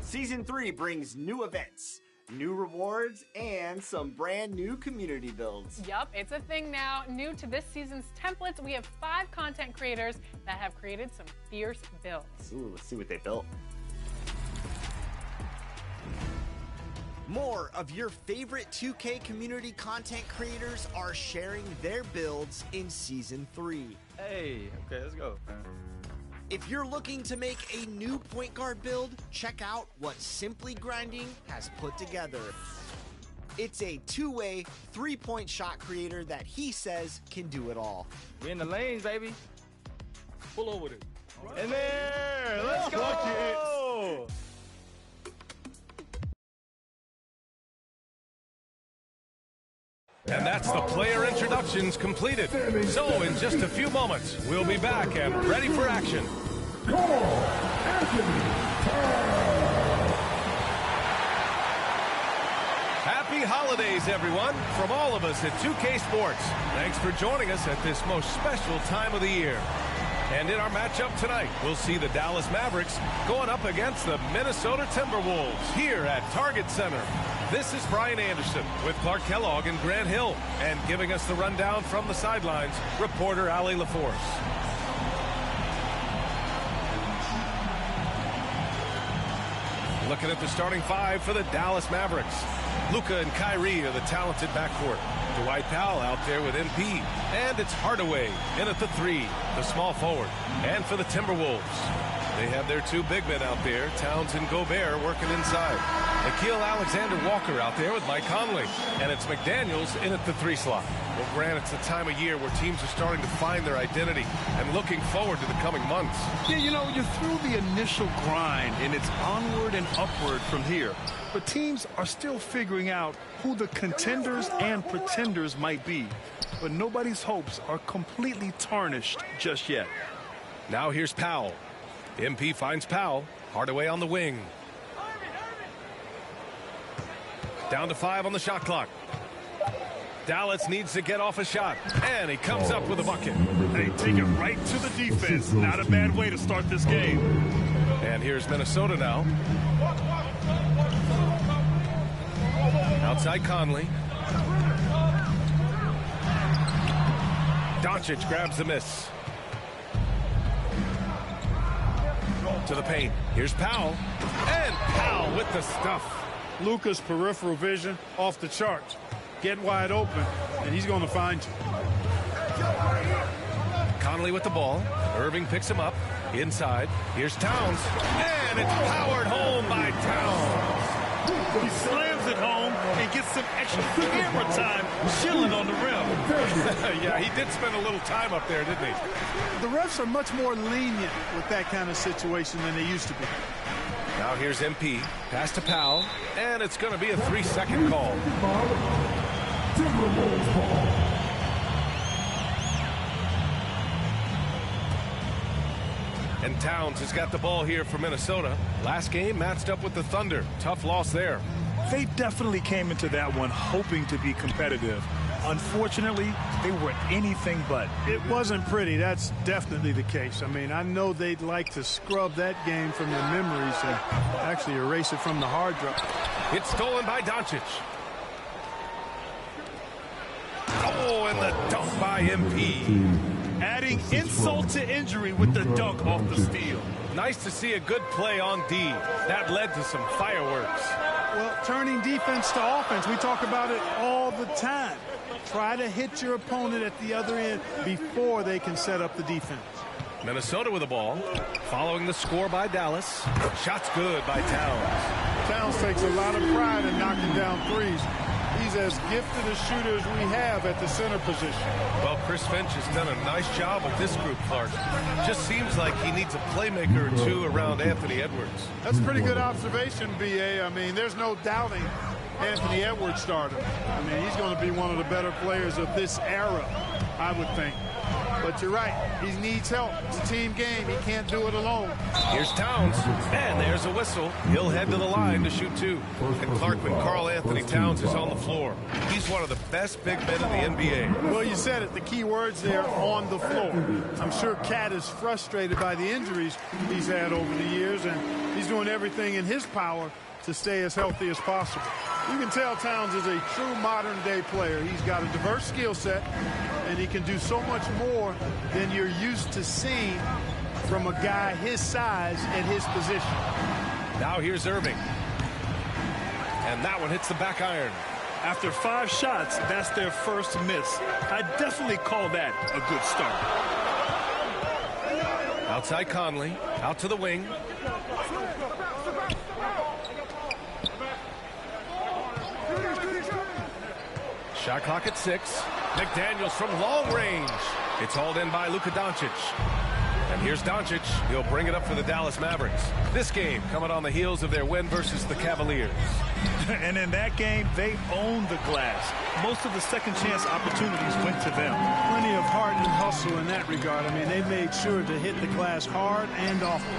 Season 3 brings new events, new rewards, and some brand new community builds. Yup, it's a thing now. New to this season's templates, we have 5 content creators that have created some fierce builds. Ooh, let's see what they built. More of your favorite 2K community content creators are sharing their builds in Season 3. Hey, okay, let's go. If you're looking to make a new point guard build, check out what Simply Grinding has put together. It's a two-way, three-point shot creator that he says can do it all. We in the lanes, baby. Pull over it. In there! Let's go! And that's the player introductions completed. So in just a few moments, we'll be back and ready for action. Happy holidays, everyone, from all of us at 2K Sports. Thanks for joining us at this most special time of the year. And in our matchup tonight, we'll see the Dallas Mavericks going up against the Minnesota Timberwolves here at Target Center. This is Brian Anderson with Clark Kellogg and Grant Hill. And giving us the rundown from the sidelines, reporter Allie LaForce. Looking at the starting 5 for the Dallas Mavericks. Luka and Kyrie are the talented backcourt. Dwight Powell out there with MP. And it's Hardaway in at the 3, the small forward. And for the Timberwolves, they have their 2 big men out there, Towns and Gobert, working inside. Nickeil Alexander-Walker out there with Mike Conley. And it's McDaniels in at the 3 slot. Well, Grant, it's the time of year where teams are starting to find their identity and looking forward to the coming months. Yeah, you know, you're through the initial grind, and it's onward and upward from here. But teams are still figuring out who the contenders and pretenders might be. But nobody's hopes are completely tarnished just yet. Now here's Powell. MP finds Powell. Hardaway on the wing. Down to 5 on the shot clock. Dallas needs to get off a shot, and he comes up with a bucket. They take it right to the defense. Not a bad way to start this game. And here's Minnesota now. Outside Conley. Doncic grabs the miss. To the paint. Here's Powell. And Powell with the stuff. Luka's peripheral vision off the charts. Get wide open, and he's going to find you. Conley with the ball. Irving picks him up. Inside. Here's Towns. And it's powered home by Towns. He slams it home and gets some extra camera time chilling on the rim. Yeah, he did spend a little time up there, didn't he? The refs are much more lenient with that kind of situation than they used to be. Now here's MP. Pass to Powell. And it's going to be a 3-second call. And Towns has got the ball here for Minnesota. Last game matched up with the Thunder. Tough loss there. They definitely came into that one hoping to be competitive. Unfortunately, they were anything but. It wasn't pretty. That's definitely the case. I mean, I know they'd like to scrub that game from their memories and actually erase it from the hard drive. It's stolen by Doncic. Oh, and the dunk by MP. Adding insult to injury with the dunk off the steal. Nice to see a good play on D. That led to some fireworks. Well, turning defense to offense, we talk about it all the time. Try to hit your opponent at the other end before they can set up the defense. Minnesota with the ball. Following the score by Dallas. Shot's good by Towns. Towns takes a lot of pride in knocking down threes. He's as gifted a shooter as we have at the center position. Well, Chris Finch has done a nice job with this group, Clark. Just seems like he needs a playmaker or two around Anthony Edwards. That's a pretty good observation, B.A. I mean, there's no doubting Anthony Edwards started. I mean, he's going to be one of the better players of this era, I would think. But you're right. He needs help. It's a team game. He can't do it alone. Here's Towns, and there's a whistle. He'll head to the line to shoot 2. And Clarkman, Karl Anthony Towns is on the floor. He's one of the best big men in the NBA. Well, you said it. The key words there, on the floor. I'm sure Cat is frustrated by the injuries he's had over the years, and he's doing everything in his power to stay as healthy as possible. You can tell Towns is a true modern-day player. He's got a diverse skill set, and he can do so much more than you're used to seeing from a guy his size and his position. Now here's Irving. And that one hits the back iron. After 5 shots, that's their first miss. I definitely call that a good start. Outside Conley, out to the wing. Shot clock at 6. McDaniels from long range. It's hauled in by Luka Doncic. And here's Doncic. He'll bring it up for the Dallas Mavericks. This game coming on the heels of their win versus the Cavaliers. And in that game, they owned the glass. Most of the second chance opportunities went to them. Plenty of heart and hustle in that regard. I mean, they made sure to hit the glass hard and often.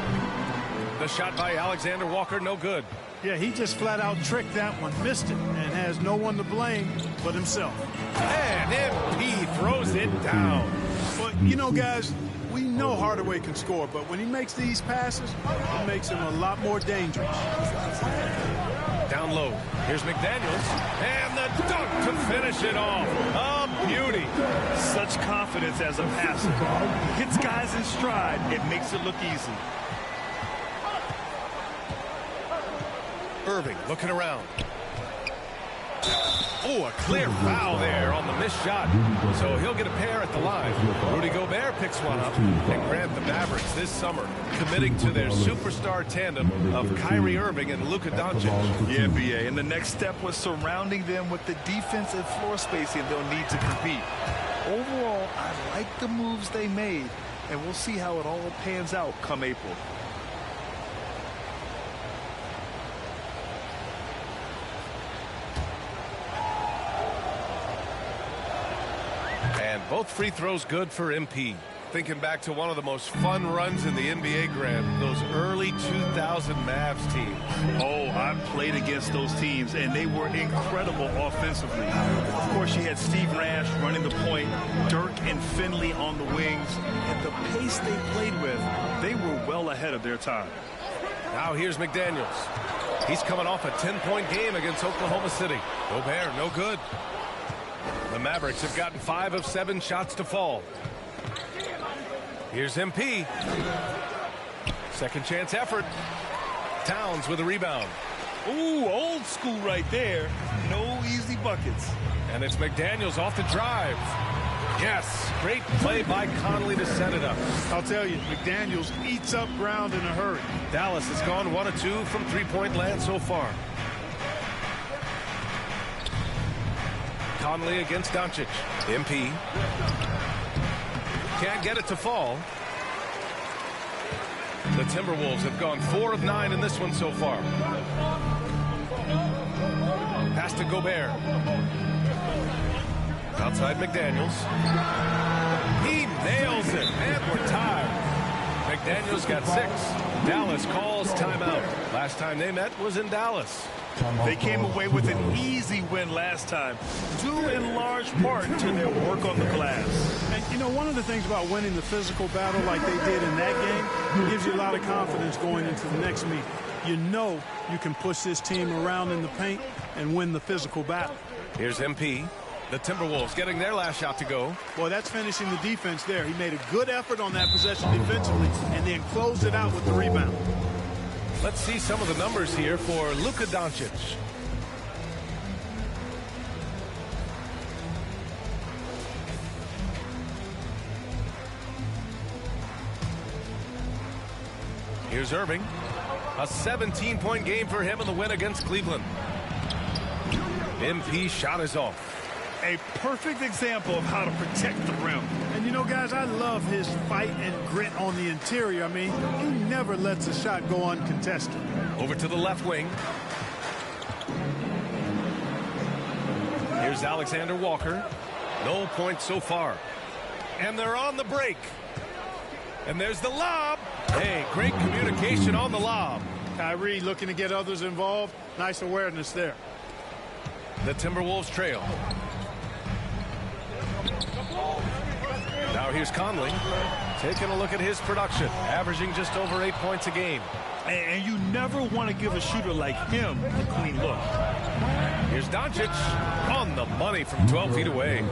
The shot by Alexander Walker, no good. Yeah, he just flat out tricked that one, missed it, and has no one to blame but himself. And MP throws it down. But, you know, guys, we know Hardaway can score, but when he makes these passes, it makes him a lot more dangerous. Down low. Here's McDaniels. And the dunk to finish it off. A beauty. Such confidence as a passer. Hits guys in stride. It makes it look easy. Irving looking around. Oh, a clear foul there on the missed shot. So he'll get a pair at the line. Rudy Gobert picks one up. And Grant, the Mavericks this summer committing to their superstar tandem of Kyrie Irving and Luka Doncic. Yeah, B.A. And the next step was surrounding them with the defense and floor spacing they'll need to compete. Overall, I like the moves they made, and we'll see how it all pans out come April. And both free throws good for MP. Thinking back to one of the most fun runs in the NBA, Grant, those early 2000 Mavs teams. Oh, I played against those teams, and they were incredible offensively. Of course, you had Steve Nash running the point, Dirk and Finley on the wings, and the pace they played with, they were well ahead of their time. Now here's McDaniels. He's coming off a 10-point game against Oklahoma City. Gobert, no good. The Mavericks have gotten 5 of 7 shots to fall. Here's MP. Second chance effort. Towns with a rebound. Ooh, old school right there. No easy buckets. And it's McDaniels off the drive. Yes, great play by Conley to set it up. I'll tell you, McDaniels eats up ground in a hurry. Dallas has gone 1 of 2 from three-point land so far. Conley against Doncic. MP. Can't get it to fall. The Timberwolves have gone 4 of 9 in this one so far. Pass to Gobert. Outside McDaniels. He nails it, and we're tied. McDaniels got 6. Dallas calls timeout. Last time they met was in Dallas. They came away with an easy win last time, due in large part to their work on the glass. And, you know, one of the things about winning the physical battle like they did in that game gives you a lot of confidence going into the next meeting. You know you can push this team around in the paint and win the physical battle. Here's MP. The Timberwolves getting their last shot to go. Boy, that's finishing the defense there. He made a good effort on that possession defensively and then closed it out with the rebound. Let's see some of the numbers here for Luka Doncic. Here's Irving. A 17-point game for him in the win against Cleveland. MP shot is off. A perfect example of how to protect the rim. And, you know, guys, I love his fight and grit on the interior. I mean, he never lets a shot go uncontested. Over to the left wing. Here's Alexander Walker. No points so far. And they're on the break. And there's the lob. Hey, great communication on the lob. Kyrie looking to get others involved. Nice awareness there. The Timberwolves trail. Now here's Conley. Taking a look at his production. Averaging just over 8 points a game. And you never want to give a shooter like him a clean look. Here's Doncic on the money from 12 feet away.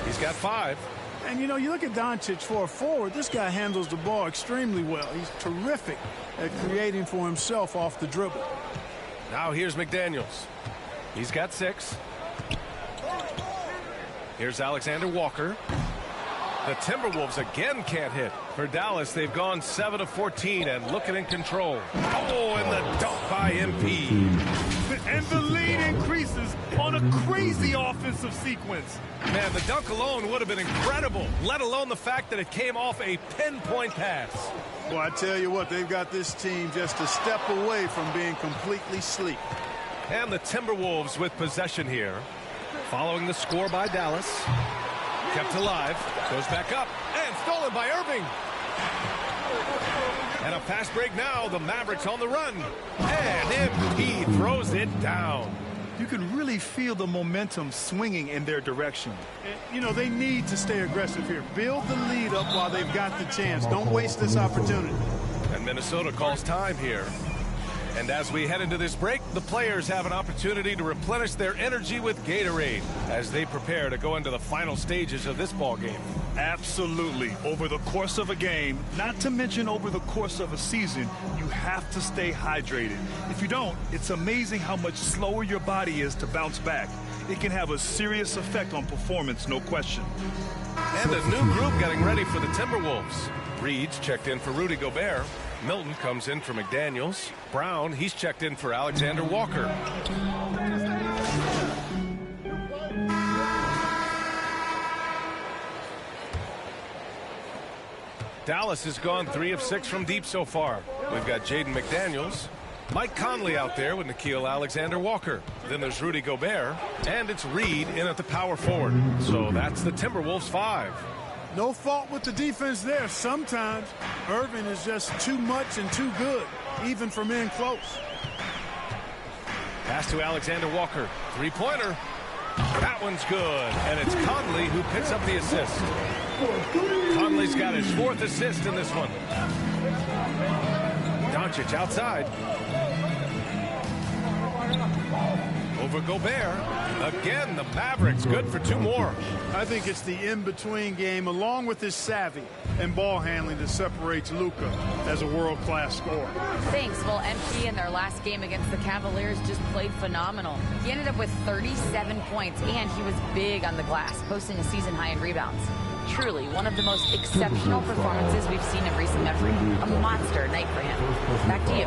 He's got 5. And, you know, you look at Doncic for a forward, this guy handles the ball extremely well. He's terrific at creating for himself off the dribble. Now here's McDaniels. He's got 6. Here's Alexander Walker. The Timberwolves again can't hit. For Dallas, they've gone 7 of 14 and looking in control. Oh, and the dunk by MP. And the lead increases on a crazy offensive sequence. Man, the dunk alone would have been incredible, let alone the fact that it came off a pinpoint pass. Well, I tell you what, they've got this team just a step away from being completely sleep. And the Timberwolves with possession here. Following the score by Dallas. Kept alive. Goes back up. And stolen by Irving. And a fast break now. The Mavericks on the run. And MP throws it down. You can really feel the momentum swinging in their direction. You know, they need to stay aggressive here. Build the lead up while they've got the chance. Don't waste this opportunity. And Minnesota calls time here. And as we head into this break, the players have an opportunity to replenish their energy with Gatorade as they prepare to go into the final stages of this ball game. Absolutely. Over the course of a game, not to mention over the course of a season, you have to stay hydrated. If you don't, it's amazing how much slower your body is to bounce back. It can have a serious effect on performance, no question. And a new group getting ready for the Timberwolves. Reed's checked in for Rudy Gobert. Milton comes in for McDaniels. Brown, he's checked in for Alexander Walker. Dallas has gone 3 of 6 from deep so far. We've got Jaden McDaniels, Mike Conley out there with Nickeil Alexander-Walker. Then there's Rudy Gobert, and it's Reed in at the power forward. So that's the Timberwolves 5. No fault with the defense there. Sometimes Irving is just too much and too good, even from in close. Pass to Alexander Walker. Three-pointer. That one's good. And it's Conley who picks up the assist. Conley's got his 4th assist in this one. Doncic outside. Over Gobert. Again, the Mavericks good for 2 more. I think it's the in-between game, along with his savvy and ball handling, that separates Luka as a world-class scorer. Thanks. Well, MP in their last game against the Cavaliers just played phenomenal. He ended up with 37 points, and he was big on the glass, posting a season high in rebounds. Truly, one of the most exceptional performances we've seen in recent memory. A monster night for him. Back to you.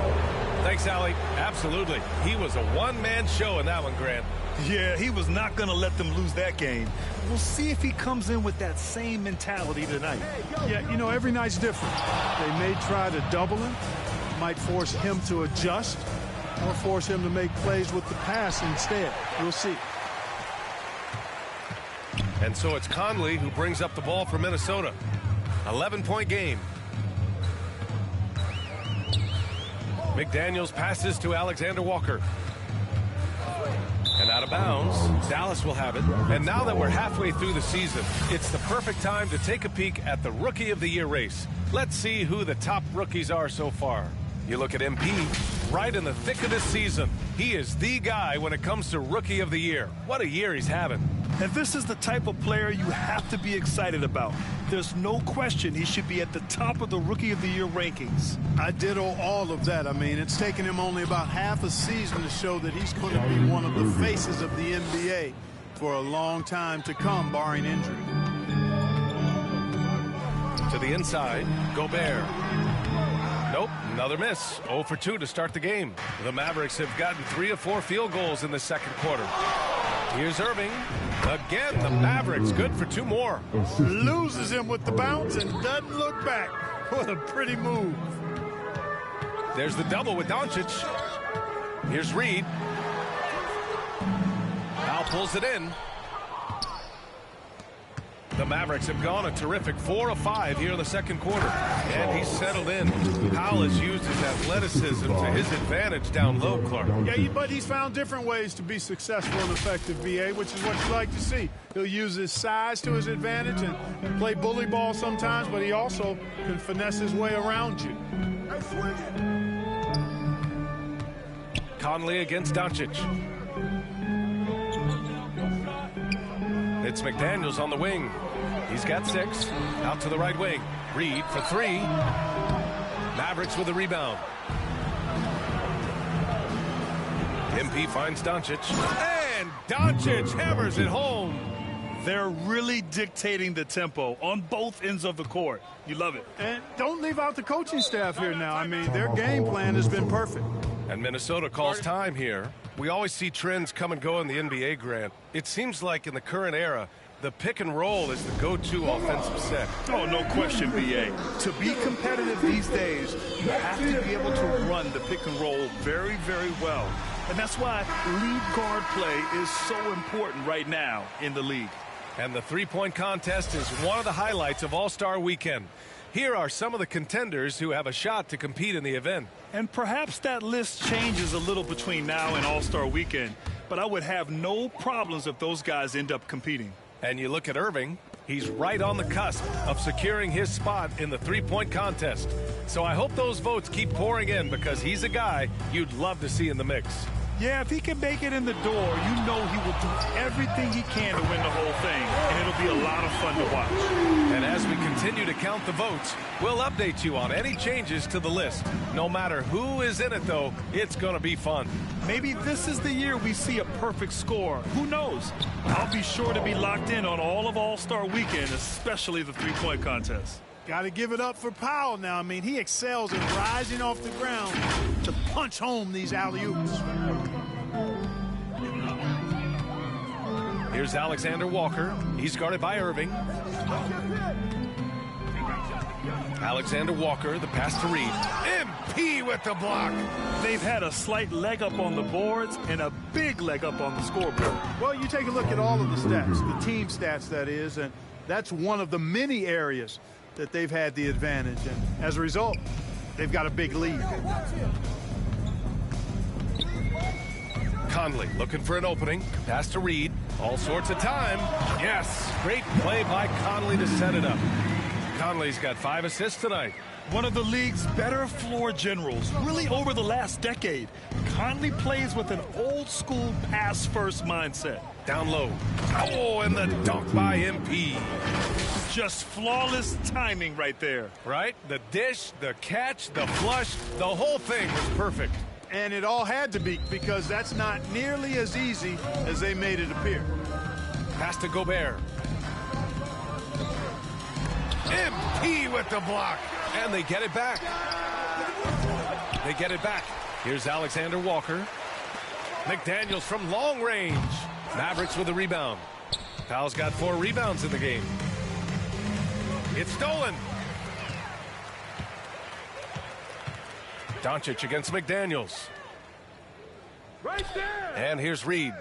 Thanks, Allie. Absolutely. He was a one-man show in that one, Grant. Yeah, he was not going to let them lose that game. We'll see if he comes in with that same mentality tonight. Yeah, you know, every night's different. They may try to double him, might force him to adjust, or force him to make plays with the pass instead. We'll see. And so it's Conley who brings up the ball for Minnesota. 11-point game. McDaniels passes to Alexander Walker. And out of bounds, Dallas will have it. And now that we're halfway through the season, it's the perfect time to take a peek at the Rookie of the Year race. Let's see who the top rookies are so far. You look at MP, right in the thick of this season. He is the guy when it comes to Rookie of the Year. What a year he's having. And this is the type of player you have to be excited about. There's no question he should be at the top of the Rookie of the Year rankings. I ditto all of that. I mean, it's taken him only about half a season to show that he's going to be one of the faces of the NBA for a long time to come, barring injury. To the inside, Gobert. Nope, another miss. 0 for 2 to start the game. The Mavericks have gotten 3 of 4 field goals in the second quarter. Here's Irving. Again, the Mavericks good for 2 more. Loses him with the bounce and doesn't look back. What a pretty move. There's the double with Doncic. Here's Reed. Al pulls it in. The Mavericks have gone a terrific 4 of 5 here in the second quarter. And he's settled in. Powell has used his athleticism to his advantage down low, Clark. Yeah, but he's found different ways to be successful and effective, VA, which is what you like to see. He'll use his size to his advantage and play bully ball sometimes, but he also can finesse his way around you. Conley against Doncic. It's McDaniels on the wing. He's got 6. Out to the right wing. Reed for 3. Mavericks with a rebound. MP finds Doncic. And Doncic hammers it home. They're really dictating the tempo on both ends of the court. You love it. And don't leave out the coaching staff here now. I mean, their game plan has been perfect. And Minnesota calls time here. We always see trends come and go in the NBA, Grant. It seems like in the current era, the pick and roll is the go-to offensive set. Oh, no question, BA. To be competitive these days, you have to be able to run the pick and roll very, very well. And that's why lead guard play is so important right now in the league. And the three-point contest is one of the highlights of All-Star Weekend. Here are some of the contenders who have a shot to compete in the event. And perhaps that list changes a little between now and All-Star Weekend, but I would have no problems if those guys end up competing. And you look at Irving, he's right on the cusp of securing his spot in the three-point contest. So I hope those votes keep pouring in because he's a guy you'd love to see in the mix. Yeah, if he can make it in the door, you know he will do everything he can to win the whole thing, and it'll be a lot of fun to watch. And as we continue to count the votes, we'll update you on any changes to the list. No matter who is in it, though, it's going to be fun. Maybe this is the year we see a perfect score. Who knows? I'll be sure to be locked in on all of All-Star Weekend, especially the three-point contest. Got to give it up for Powell now. I mean, he excels in rising off the ground to punch home these alley-oops. Here's Alexander Walker. He's guarded by Irving. Alexander Walker, the pass to Reed. MP with the block. They've had a slight leg up on the boards and a big leg up on the scoreboard. Well, you take a look at all of the stats, the team stats, that is, and that's one of the many areas that they've had the advantage. And as a result, they've got a big lead. Conley looking for an opening. Pass to Reed. All sorts of time. Yes, great play by Conley to set it up. Conley's got 5 assists tonight. One of the league's better floor generals, really over the last decade. Conley plays with an old-school pass-first mindset. Down low. Oh, and the dunk by MP. Just flawless timing right there. Right? The dish, the catch, the flush, the whole thing was perfect. And it all had to be, because that's not nearly as easy as they made it appear. Pass to Gobert. MP with the block. And they get it back. They get it back. Here's Alexander Walker. McDaniels from long range. Mavericks with a rebound. Powell's got 4 rebounds in the game. It's stolen. Doncic against McDaniels. Right there. And here's Reed.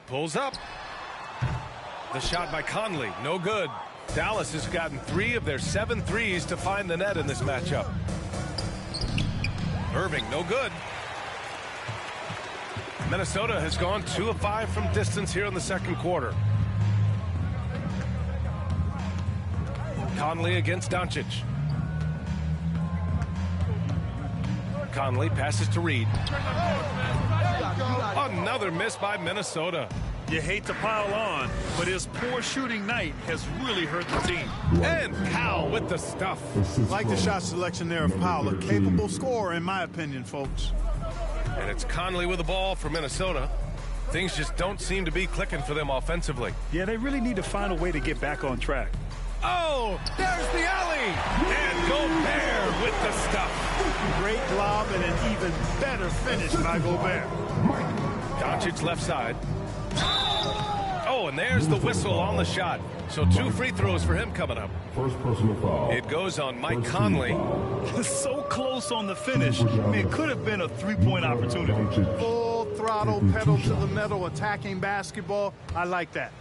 Pulls up. The shot by Conley, no good. Dallas has gotten 3 of their 7 threes to find the net in this matchup. Irving, no good. Minnesota has gone 2 of 5 from distance here in the second quarter. Conley against Doncic. Conley passes to Reed. Another miss by Minnesota. You hate to pile on, but his poor shooting night has really hurt the team. And Powell with the stuff. Like the shot selection there of Powell, a capable scorer in my opinion, folks. And it's Conley with the ball for Minnesota. Things just don't seem to be clicking for them offensively. Yeah, they really need to find a way to get back on track. Oh, there's the alley. And Gobert with the stuff. Great lob and an even better finish by Gobert. Doncic left side. Oh, and there's the whistle on the shot. So 2 free throws for him coming up. First personal foul. It goes on Mike Conley. So close on the finish. I mean, it could have been a 3-point opportunity. Full throttle, pedal to the metal, attacking basketball. I like that.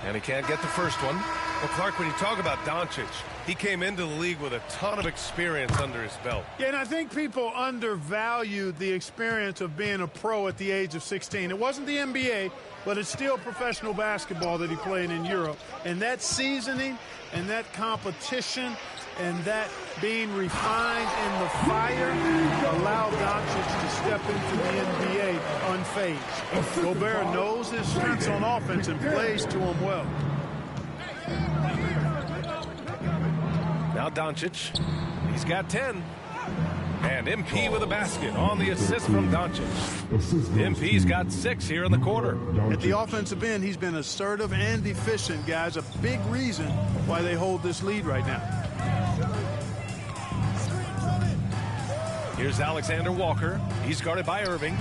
And he can't get the first one. Well, Clark, when you talk about Doncic, he came into the league with a ton of experience under his belt. Yeah, and I think people undervalued the experience of being a pro at the age of 16. It wasn't the NBA, but it's still professional basketball that he played in Europe. And that seasoning and that competition and that being refined in the fire allowed Doncic to step into the NBA unfazed. Gobert knows his strengths on offense and plays to them well. Now Doncic, he's got 10. And MP with a basket on the assist from Doncic. MP's got 6 here in the quarter. At the offensive end, he's been assertive and efficient, guys. A big reason why they hold this lead right now. Here's Alexander Walker. He's guarded by Irving.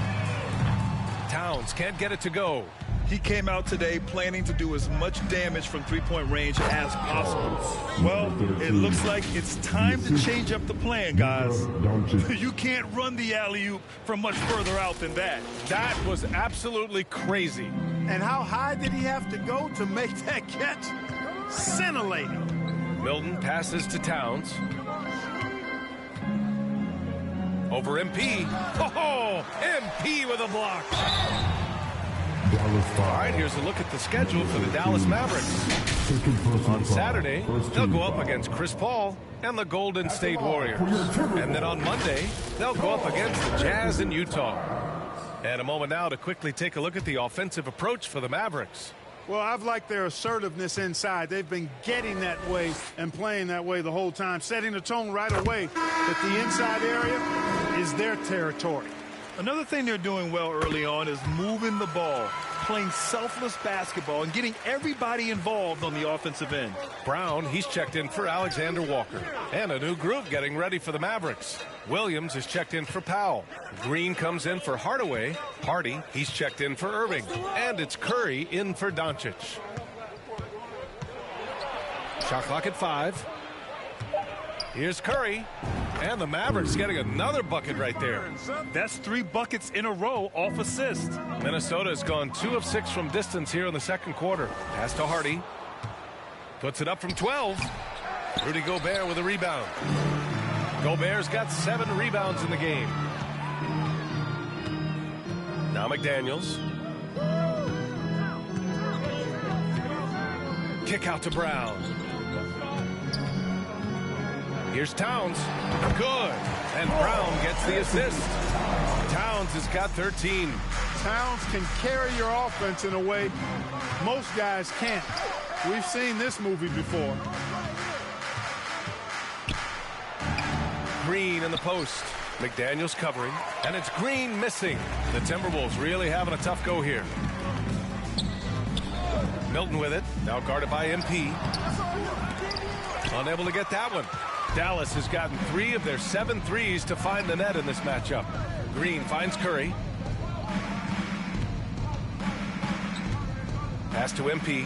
Towns can't get it to go. He came out today planning to do as much damage from three-point range as possible. Well, it looks like it's time to change up the plan, guys. You can't run the alley-oop from much further out than that. That was absolutely crazy. And how high did he have to go to make that catch? Scintillating. Milton passes to Towns. Over MP. Oh, MP with a block. All right, here's a look at the schedule for the Dallas Mavericks. On Saturday, they'll go up against Chris Paul and the Golden State Warriors. And then on Monday, they'll go up against the Jazz in Utah. And a moment now to quickly take a look at the offensive approach for the Mavericks. Well, I've liked their assertiveness inside. They've been getting that way and playing that way the whole time, setting the tone right away that the inside area is their territory. Another thing they're doing well early on is moving the ball, playing selfless basketball, and getting everybody involved on the offensive end. Brown, he's checked in for Alexander Walker. And a new group getting ready for the Mavericks. Williams is checked in for Powell. Green comes in for Hardaway. Hardy, he's checked in for Irving. And it's Curry in for Doncic. Shot clock at 5. Here's Curry. And the Mavericks getting another bucket right there. That's 3 buckets in a row off assist. Minnesota has gone 2 of 6 from distance here in the second quarter. Pass to Hardy. Puts it up from 12. Rudy Gobert with a rebound. Gobert's got 7 rebounds in the game. Now McDaniels. Kick out to Brown. Here's Towns. Good. And Brown gets the assist. Towns has got 13. Towns can carry your offense in a way most guys can't. We've seen this movie before. Green in the post. McDaniels covering. And it's Green missing. The Timberwolves really having a tough go here. Milton with it. Now guarded by MP. Unable to get that one. Dallas has gotten 3 of their 7 threes to find the net in this matchup. Green finds Curry. Pass to MP.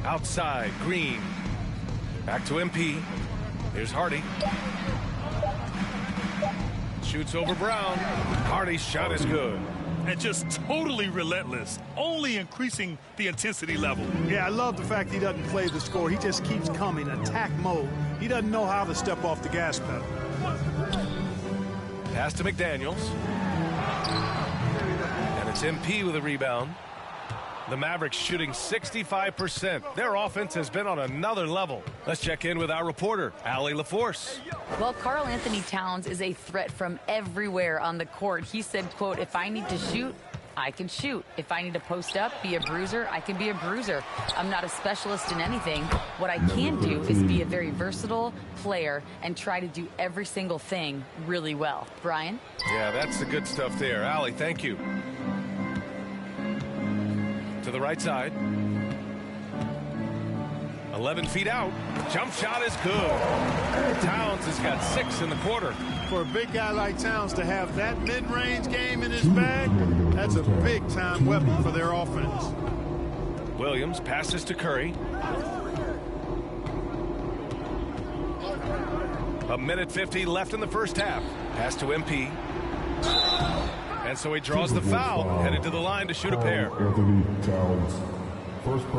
Outside, Green. Back to MP. Here's Hardy. Shoots over Brown. Hardy's shot is good. And just totally relentless, only increasing the intensity level. Yeah, I love the fact he doesn't play the score. He just keeps coming, attack mode. He doesn't know how to step off the gas pedal. Pass to McDaniels. And it's MP with a rebound. The Mavericks shooting 65%. Their offense has been on another level. Let's check in with our reporter, Allie LaForce. Well, Karl Anthony Towns is a threat from everywhere on the court. He said, quote, if I need to shoot, I can shoot. If I need to post up, be a bruiser, I can be a bruiser. I'm not a specialist in anything. What I can do is be a very versatile player and try to do every single thing really well. Brian? Yeah, that's the good stuff there. Allie, thank you. To the right side. 11 feet out. Jump shot is good. Towns has got 6 in the quarter. For a big guy like Towns to have that mid-range game in his bag, that's a big-time weapon for their offense. Williams passes to Curry. A minute 50 left in the first half. Pass to MP. And so he draws the foul, headed to the line to shoot a pair. All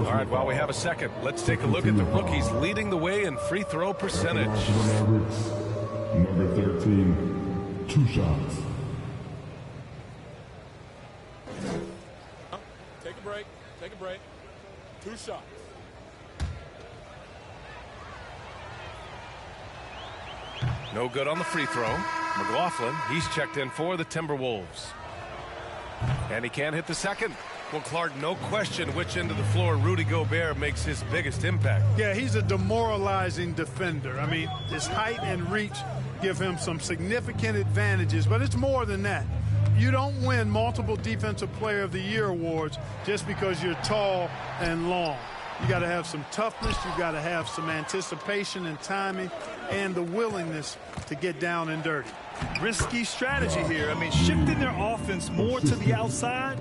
right, while we have a second, let's take a look at the rookies leading the way in free throw percentage. Number 13, 2 shots. Take a break. Take a break. 2 shots. No good on the free throw. McLaughlin, he's checked in for the Timberwolves. And he can't hit the second. Well, Clark, no question which end of the floor Rudy Gobert makes his biggest impact. Yeah, he's a demoralizing defender. I mean, his height and reach give him some significant advantages, but it's more than that. You don't win multiple Defensive Player of the Year awards just because you're tall and long. You got to have some toughness. You got to have some anticipation and timing and the willingness to get down and dirty. Risky strategy here. I mean, shifting their offense more to the outside,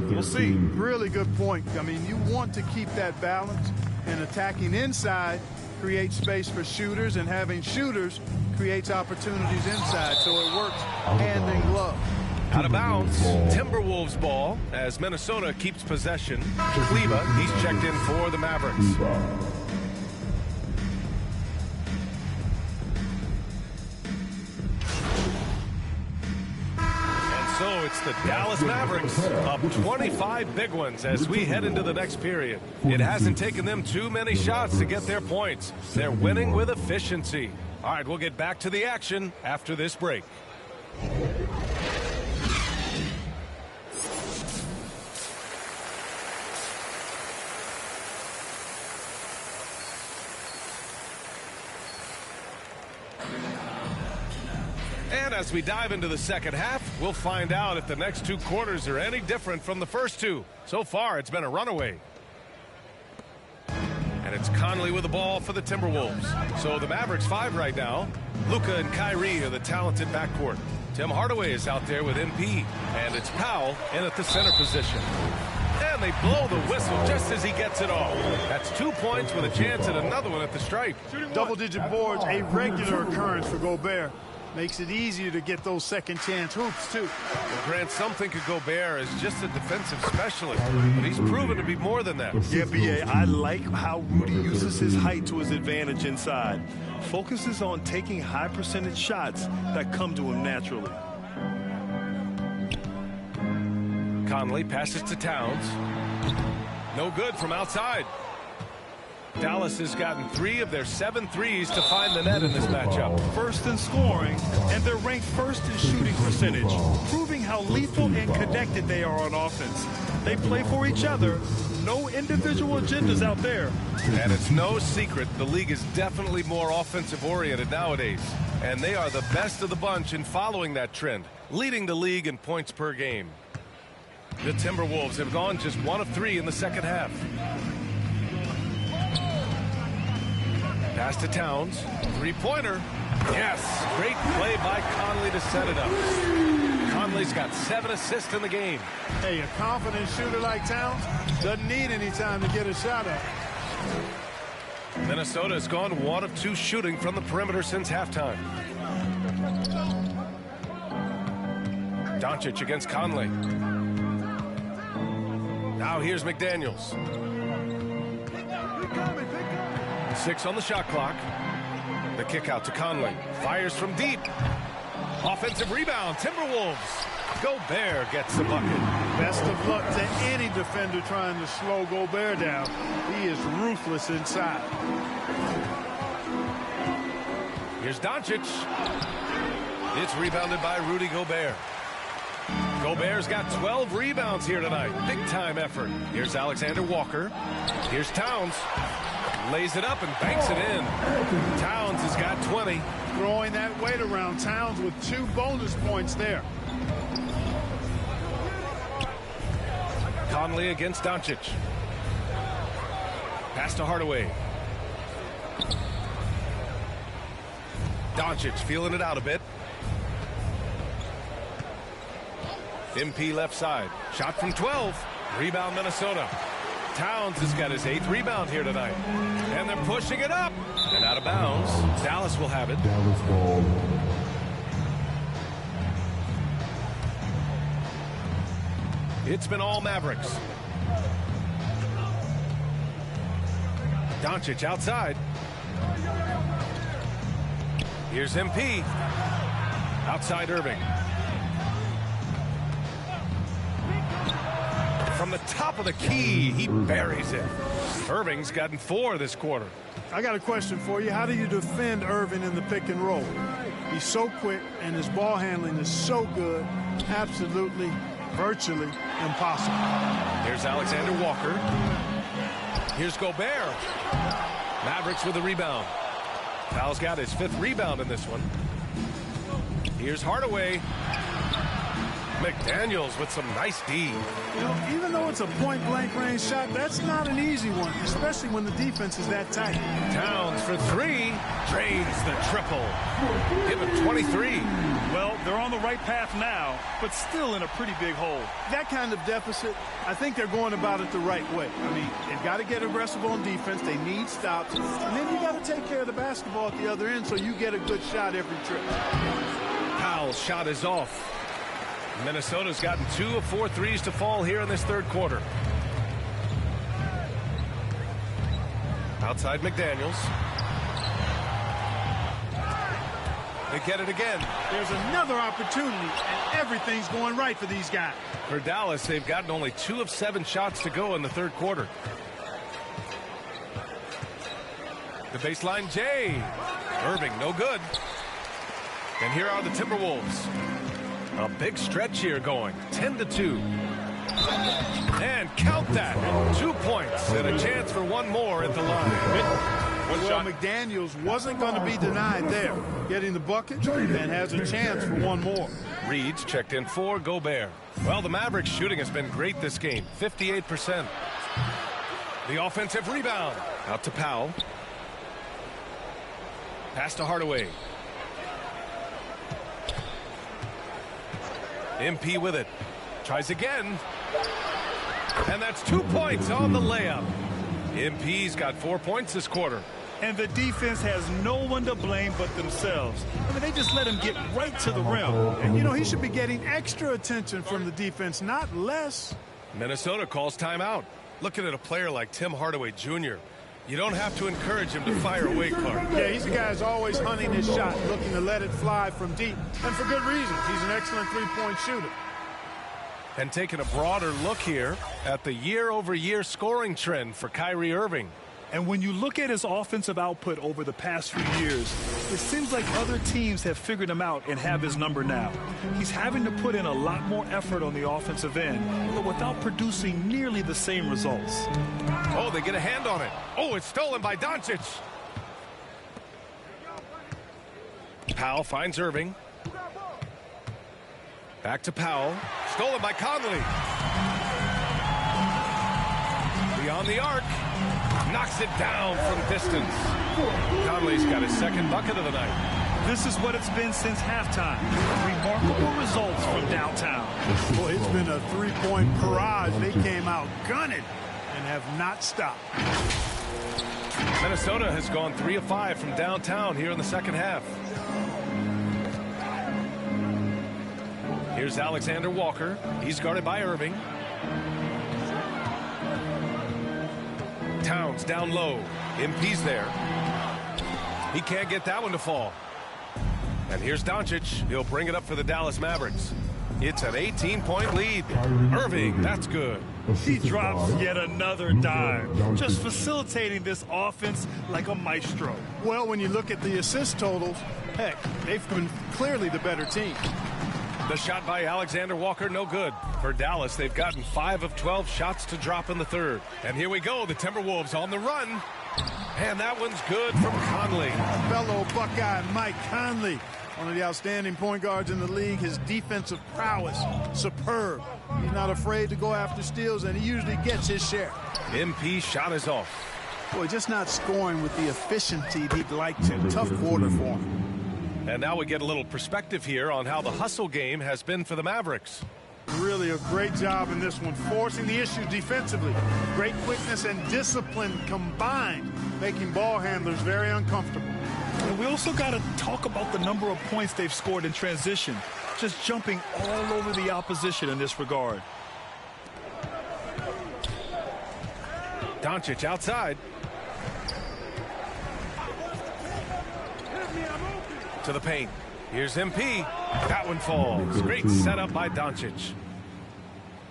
we'll see. Really good point. I mean, you want to keep that balance, and attacking inside creates space for shooters, and having shooters creates opportunities inside, so it works hand in glove. Out of bounds, Timberwolves ball as Minnesota keeps possession. Kleba, he's checked in for the Mavericks. And so it's the Dallas Mavericks up 25 big ones as we head into the next period. It hasn't taken them too many shots to get their points. They're winning with efficiency. All right, we'll get back to the action after this break. And as we dive into the second half, we'll find out if the next 2 quarters are any different from the first 2. So far, it's been a runaway. And it's Conley with the ball for the Timberwolves. So the Mavericks 5 right now. Luka and Kyrie are the talented backcourt. Tim Hardaway is out there with MP. And it's Powell in at the center position. And they blow the whistle just as he gets it off. That's 2 points with a chance at another one at the stripe. Double-digit boards, a regular occurrence for Gobert. Makes it easier to get those second-chance hoops, too. Well, Grant, some think of Gobert as just a defensive specialist, but he's proven to be more than that. Yeah, B.A., I like how Rudy uses his height to his advantage inside. Focuses on taking high-percentage shots that come to him naturally. Conley passes to Towns. No good from outside. Dallas has gotten 3 of their 7 threes to find the net in this matchup. First in scoring, and they're ranked first in shooting percentage, proving how lethal and connected they are on offense. They play for each other. No individual agendas out there. And it's no secret the league is definitely more offensive-oriented nowadays. And they are the best of the bunch in following that trend, leading the league in points per game. The Timberwolves have gone just 1 of 3 in the second half. Pass to Towns. 3-pointer. Yes. Great play by Conley to set it up. Conley's got 7 assists in the game. Hey, a confident shooter like Towns doesn't need any time to get a shot up. Minnesota has gone 1 of 2 shooting from the perimeter since halftime. Doncic against Conley. Now here's McDaniels. 6 on the shot clock. The kick out to Conley. Fires from deep. Offensive rebound. Timberwolves. Gobert gets the bucket. Best of luck to any defender trying to slow Gobert down. He is ruthless inside. Here's Doncic. It's rebounded by Rudy Gobert. Gobert's got 12 rebounds here tonight. Big time effort. Here's Alexander Walker. Here's Towns. Lays it up and banks it in. Towns has got 20. Throwing that weight around. Towns with 2 bonus points there. Conley against Doncic. Pass to Hardaway. Doncic feeling it out a bit. MP left side. Shot from 12. Rebound Minnesota. Towns has got his 8th rebound here tonight. And they're pushing it up. And out of bounds. Dallas will have it. Dallas ball. It's been all Mavericks. Doncic outside. Here's MP. Outside Irving. From the top of the key, he buries it. Irving's gotten 4 this quarter. I got a question for you. How do you defend Irving in the pick and roll? He's so quick and his ball handling is so good. Absolutely, virtually impossible. Here's Alexander Walker. Here's Gobert. Mavericks with a rebound. Powell's got his 5th rebound in this one. Here's Hardaway. McDaniels with some nice D. You know, even though it's a point-blank range shot, that's not an easy one, especially when the defense is that tight. Towns for 3. Drains the triple. Give him 23. Well, they're on the right path now, but still in a pretty big hole. That kind of deficit, I think they're going about it the right way. I mean, they've got to get aggressive on defense. They need stops. And then you got to take care of the basketball at the other end so you get a good shot every trip. Powell's shot is off. Minnesota's gotten 2 of 4 threes to fall here in this 3rd quarter. Outside McDaniels. They get it again. There's another opportunity, and everything's going right for these guys. For Dallas, they've gotten only 2 of 7 shots to go in the 3rd quarter. The baseline J. Irving, no good. And here are the Timberwolves. A big stretch here going. 10-2. And count that. 2 points and a chance for one more at the line. Well, McDaniels wasn't going to be denied there. Getting the bucket and has a chance for one more. Reed's checked in for Gobert. Well, the Mavericks shooting has been great this game. 58%. The offensive rebound. Out to Powell. Pass to Hardaway. MP with it. Tries again. And that's 2 points on the layup. MP's got 4 points this quarter. And the defense has no one to blame but themselves. I mean, they just let him get right to the rim. And, you know, he should be getting extra attention from the defense, not less. Minnesota calls timeout. Looking at a player like Tim Hardaway Jr., you don't have to encourage him to fire away, Clark. Yeah, he's a guy who's always hunting his shot, looking to let it fly from deep. And for good reason. He's an excellent three-point shooter. And taking a broader look here at the year-over-year scoring trend for Kyrie Irving. And when you look at his offensive output over the past few years, it seems like other teams have figured him out and have his number now. He's having to put in a lot more effort on the offensive end, but without producing nearly the same results. Oh, they get a hand on it. Oh, it's stolen by Doncic. Powell finds Irving. Back to Powell. Stolen by Conley. Beyond the arc. Knocks it down from distance. Conley's got his 2nd bucket of the night. This is what it's been since halftime. Remarkable results from downtown. Boy, it's been a three-point barrage. They came out gunning and have not stopped. Minnesota has gone 3 of 5 from downtown here in the 2nd half. Here's Alexander Walker. He's guarded by Irving. Towns down low. MP's there. He can't get that one to fall. And here's Doncic. He'll bring it up for the Dallas Mavericks. It's an 18-point lead. Irving, that's good. He drops yet another dime, just facilitating this offense like a maestro. Well, when you look at the assist totals, heck, they've been clearly the better team. The shot by Alexander Walker, no good. For Dallas, they've gotten 5 of 12 shots to drop in the 3rd. And here we go, the Timberwolves on the run. And that one's good from Conley. Fellow Buckeye Mike Conley, one of the outstanding point guards in the league. His defensive prowess, superb. He's not afraid to go after steals, and he usually gets his share. MP shot is off. Boy, just not scoring with the efficiency he'd like to. Tough quarter for him. And now we get a little perspective here on how the hustle game has been for the Mavericks. Really a great job in this one, forcing the issue defensively. Great quickness and discipline combined, making ball handlers very uncomfortable. And we also got to talk about the number of points they've scored in transition, just jumping all over the opposition in this regard. Doncic outside. To the paint. Here's MP. That one falls. Great setup by Doncic.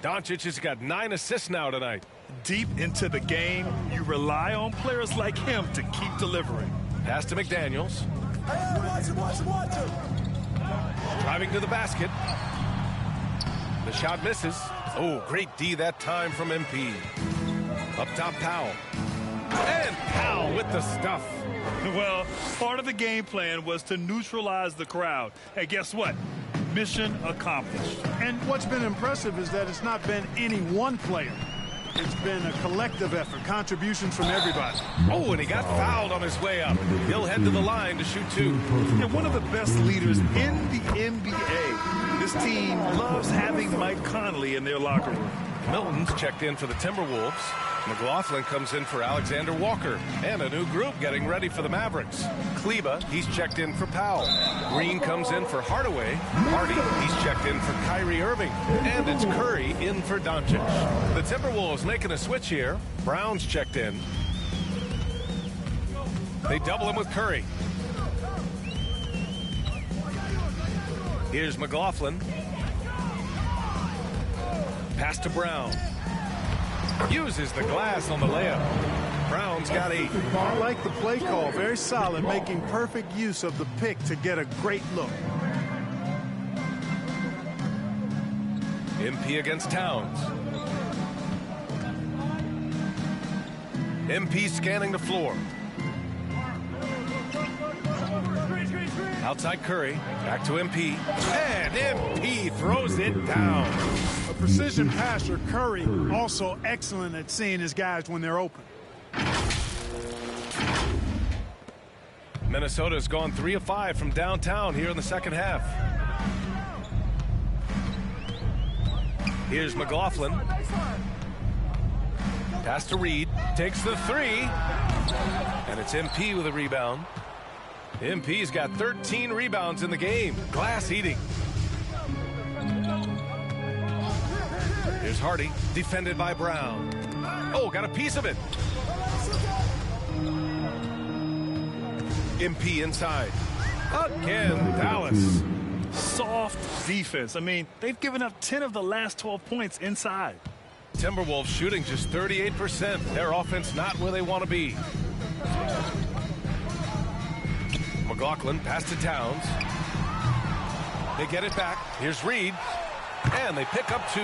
Doncic has got 9 assists now tonight. Deep into the game, you rely on players like him to keep delivering. Pass to McDaniels. Driving to the basket. The shot misses. Oh, great D that time from MP. Up top, Powell. And Powell with the stuff. Well, part of the game plan was to neutralize the crowd. And guess what? Mission accomplished. And what's been impressive is that it's not been any one player. It's been a collective effort, contributions from everybody. Oh, and he got fouled on his way up. He'll head to the line to shoot 2. And one of the best leaders in the NBA. This team loves having Mike Conley in their locker room. Milton's checked in for the Timberwolves. McLaughlin comes in for Alexander Walker. And a new group getting ready for the Mavericks. Kleba, he's checked in for Powell. Green comes in for Hardaway. Hardy, he's checked in for Kyrie Irving. And it's Curry in for Doncic. The Timberwolves making a switch here. Brown's checked in. They double him with Curry. Here's McLaughlin. Pass to Brown. Uses the glass on the layup. Brown's got 8. I like the play call. Very solid, making perfect use of the pick to get a great look. MP against Towns. MP scanning the floor. Outside Curry. Back to MP. And MP throws it down. A precision passer, Curry, also excellent at seeing his guys when they're open. Minnesota's gone 3 of 5 from downtown here in the second half. Here's McLaughlin. Pass to Reed. Takes the 3. And it's MP with a rebound. MP's got 13 rebounds in the game. Glass eating. Here's Hardy, defended by Brown. Oh, got a piece of it. MP inside. Again, Dallas. Soft defense. I mean, they've given up 10 of the last 12 points inside. Timberwolves shooting just 38%. Their offense not where they want to be. McLaughlin pass to Towns. They get it back. Here's Reed. And they pick up 2.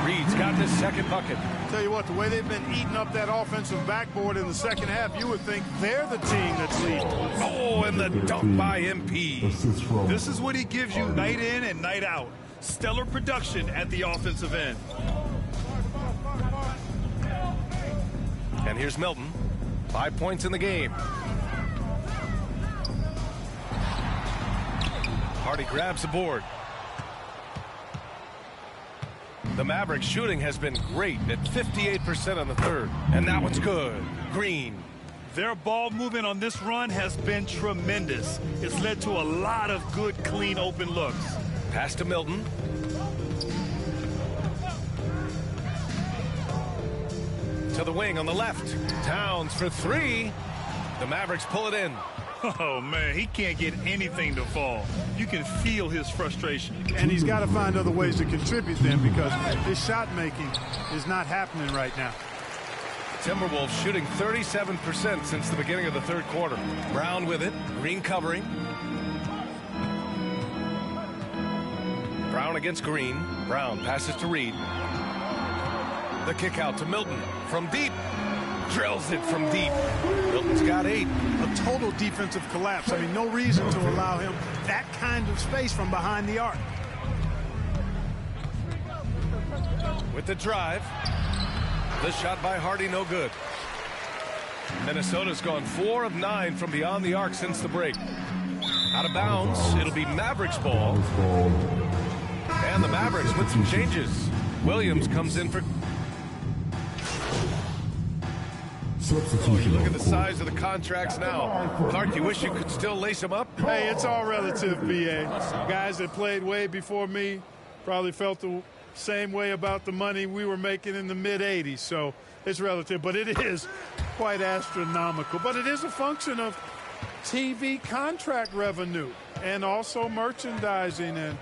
Reed's got his second bucket. Tell you what, the way they've been eating up that offensive backboard in the second half, you would think they're the team that's leading. Oh, and the dunk by MP. This is what he gives you night in and night out. Stellar production at the offensive end. And here's Milton. 5 points in the game. Hardy grabs the board. The Mavericks shooting has been great at 58% on the third. And that one's good. Green. Their ball movement on this run has been tremendous. It's led to a lot of good, clean, open looks. Pass to Milton. To the wing on the left. Towns for 3. The Mavericks pull it in. Oh, man, he can't get anything to fall. You can feel his frustration. And he's got to find other ways to contribute then, because his shot making is not happening right now. Timberwolves shooting 37% since the beginning of the third quarter. Brown with it. Green covering. Brown against Green. Brown passes to Reed. The kick out to Milton from deep. Drills it from deep. Milton's got 8. A total defensive collapse. I mean, no reason to allow him that kind of space from behind the arc. With the drive. The shot by Hardy, no good. Minnesota's gone 4 of 9 from beyond the arc since the break. Out of bounds. It'll be Mavericks ball. And the Mavericks with some changes. Williams comes in for... Oh, you look at the size of the contracts now. Clark, you wish you could still lace them up? Hey, it's all relative, B.A. Guys that played way before me probably felt the same way about the money we were making in the mid-'80s. So it's relative, but it is quite astronomical. But it is a function of TV contract revenue and also merchandising and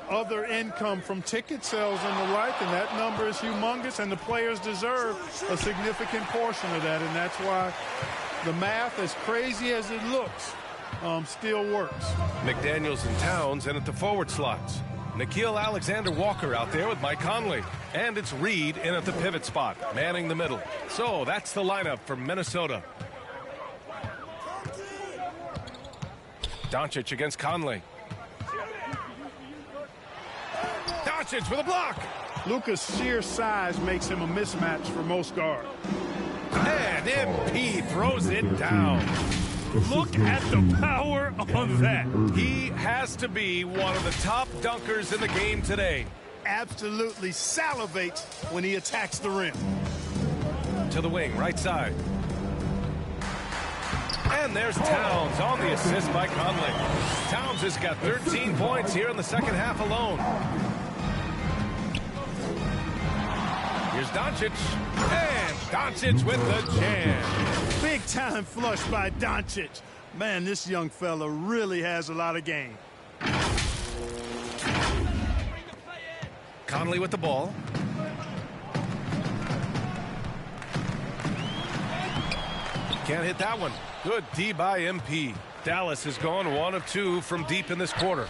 other income from ticket sales and the like, and that number is humongous, and the players deserve a significant portion of that, and that's why the math, as crazy as it looks, still works. McDaniels and Towns in at the forward slots. Nickeil Alexander-Walker out there with Mike Conley. And it's Reed in at the pivot spot, manning the middle. So that's the lineup for Minnesota. Doncic against Conley. Doncic with a block. Luka's sheer size makes him a mismatch for most guards. And MP throws it down. Look at the power on that. He has to be one of the top dunkers in the game today. Absolutely salivates when he attacks the rim. To the wing, right side. And there's Towns on the assist by Conley. Towns has got 13 points here in the second half alone. Here's Doncic, and Doncic with the jam. Big time flush by Doncic. Man, this young fella really has a lot of game. Conley with the ball. Can't hit that one. Good D by MP. Dallas has gone 1 of 2 from deep in this quarter.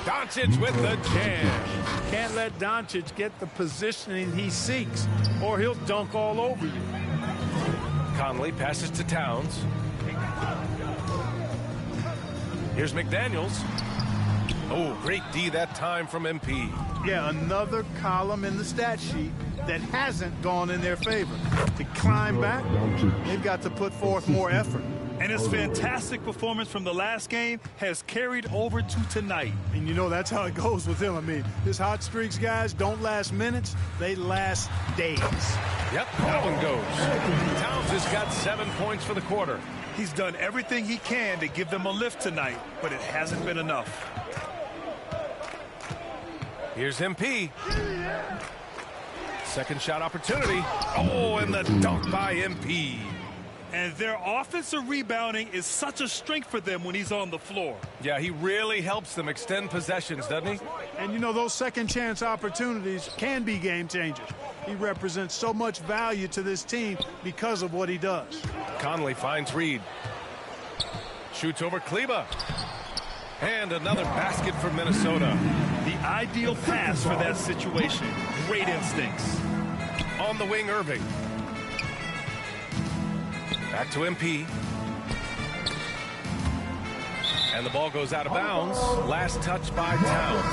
Doncic with the jam. Can't let Doncic get the positioning he seeks, or he'll dunk all over you. Conley passes to Towns. Here's McDaniels. Oh, great D that time from MP. Yeah, another column in the stat sheet that hasn't gone in their favor. To climb back, they've got to put forth more effort. And his fantastic performance from the last game has carried over to tonight. And you know, that's how it goes with him. I mean, his hot streaks, guys, don't last minutes. They last days. Yep, that one goes. Towns has got 7 points for the quarter. He's done everything he can to give them a lift tonight, but it hasn't been enough. Here's MP. Second shot opportunity. Oh, and the dunk by MP. And their offensive rebounding is such a strength for them when he's on the floor. Yeah, he really helps them extend possessions, doesn't he? And, you know, those second chance opportunities can be game changers. He represents so much value to this team because of what he does. Conley finds Reed. Shoots over Kleba. And another basket for Minnesota. The ideal pass for that situation. Great instincts. On the wing, Irving. Back to MP. And the ball goes out of bounds. Last touch by Towns.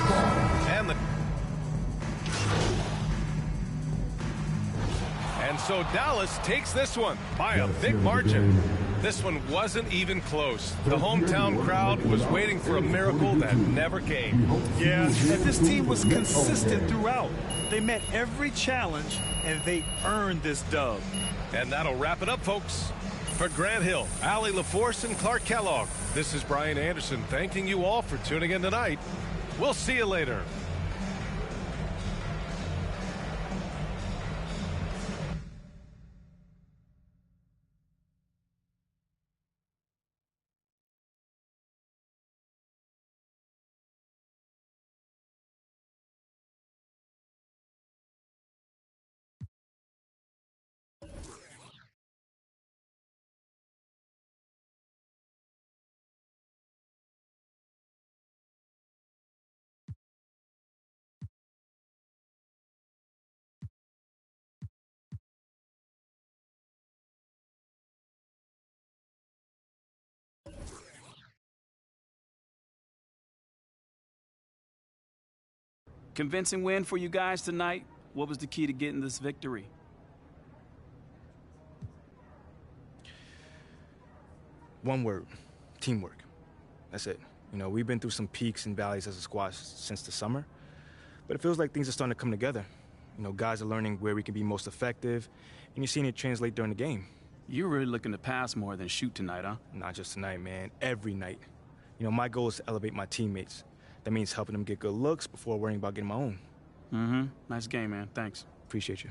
And so Dallas takes this one by a big margin. This one wasn't even close. The hometown crowd was waiting for a miracle that never came. Yeah, and this team was consistent throughout. They met every challenge, and they earned this dub. And that'll wrap it up, folks. For Grant Hill, Allie LaForce, and Clark Kellogg, this is Brian Anderson thanking you all for tuning in tonight. We'll see you later. Convincing win for you guys tonight. What was the key to getting this victory? One word: teamwork. That's it. You know, we've been through some peaks and valleys as a squad since the summer, but it feels like things are starting to come together. You know, guys are learning where we can be most effective, and you're seeing it translate during the game. You're really looking to pass more than shoot tonight, huh? Not just tonight, man. Every night. You know, my goal is to elevate my teammates. That means helping them get good looks before worrying about getting my own. Mm-hmm. Nice game, man. Thanks. Appreciate you.